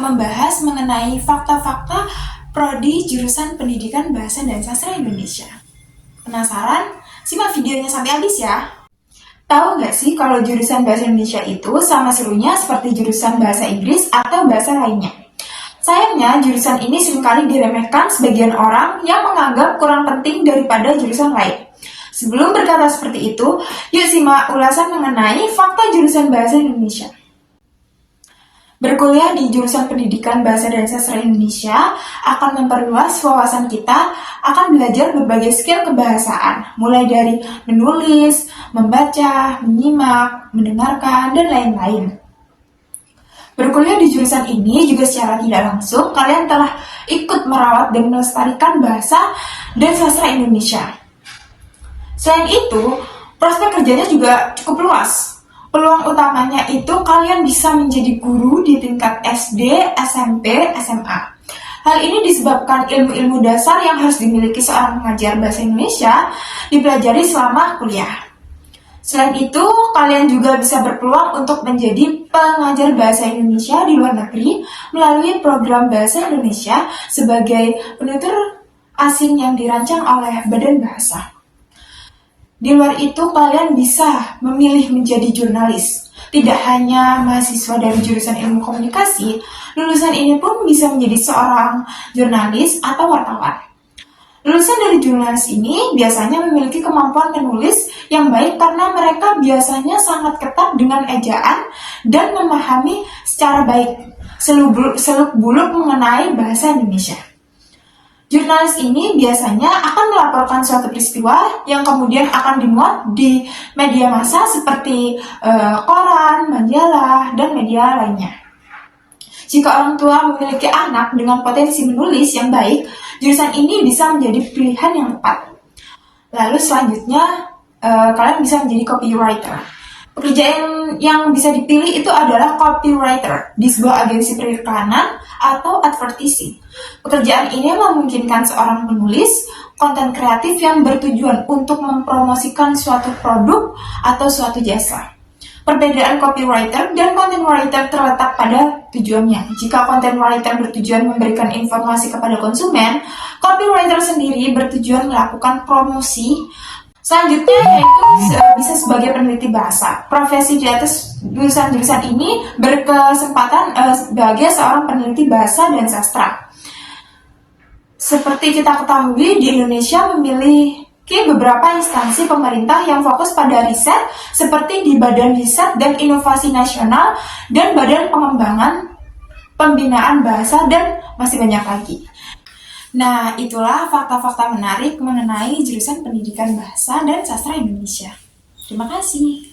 membahas mengenai fakta-fakta prodi jurusan Pendidikan Bahasa dan Sastra Indonesia. Penasaran? Simak videonya sampai habis ya. Tahu nggak sih kalau jurusan Bahasa Indonesia itu sama serunya seperti jurusan Bahasa Inggris atau bahasa lainnya? Sayangnya, jurusan ini seringkali diremehkan sebagian orang yang menganggap kurang penting daripada jurusan lain. Sebelum berkata seperti itu, yuk simak ulasan mengenai fakta jurusan Bahasa Indonesia. Berkuliah di jurusan Pendidikan Bahasa dan Sastra Indonesia akan memperluas wawasan kita, akan belajar berbagai skill kebahasaan, mulai dari menulis, membaca, menyimak, mendengarkan, dan lain-lain. Berkuliah di jurusan ini juga secara tidak langsung kalian telah ikut merawat dan melestarikan bahasa dan sastra Indonesia. Selain itu, prospek kerjanya juga cukup luas. Peluang utamanya itu kalian bisa menjadi guru di tingkat SD, SMP, SMA. Hal ini disebabkan ilmu-ilmu dasar yang harus dimiliki seorang pengajar bahasa Indonesia dipelajari selama kuliah. Selain itu, kalian juga bisa berpeluang untuk menjadi pengajar bahasa Indonesia di luar negeri melalui program Bahasa Indonesia sebagai penutur asing yang dirancang oleh Badan Bahasa. Di luar itu, kalian bisa memilih menjadi jurnalis. Tidak hanya mahasiswa dari jurusan ilmu komunikasi, lulusan ini pun bisa menjadi seorang jurnalis atau wartawan. Lulusan dari jurnalis ini biasanya memiliki kemampuan menulis yang baik karena mereka biasanya sangat ketat dengan ejaan dan memahami secara baik seluk-beluk mengenai bahasa Indonesia. Jurnalis ini biasanya akan melaporkan suatu peristiwa yang kemudian akan dimuat di media massa seperti koran, majalah, dan media lainnya. Jika orang tua memiliki anak dengan potensi menulis yang baik, jurusan ini bisa menjadi pilihan yang tepat. Lalu selanjutnya, kalian bisa menjadi copywriter. Pekerjaan yang bisa dipilih itu adalah copywriter di sebuah agensi periklanan atau advertising. Pekerjaan ini memungkinkan seorang penulis konten kreatif yang bertujuan untuk mempromosikan suatu produk atau suatu jasa. Perbedaan copywriter dan content writer terletak pada tujuannya. Jika content writer bertujuan memberikan informasi kepada konsumen, copywriter sendiri bertujuan melakukan promosi. Selanjutnya yaitu bisa sebagai peneliti bahasa. Profesi di atas jurusan-jurusan ini berkesempatan sebagai seorang peneliti bahasa dan sastra. Seperti kita ketahui, di Indonesia memiliki beberapa instansi pemerintah yang fokus pada riset, seperti di Badan Riset dan Inovasi Nasional dan Badan Pengembangan Pembinaan Bahasa, dan masih banyak lagi. Nah, itulah fakta-fakta menarik mengenai jurusan Pendidikan Bahasa dan Sastra Indonesia. Terima kasih.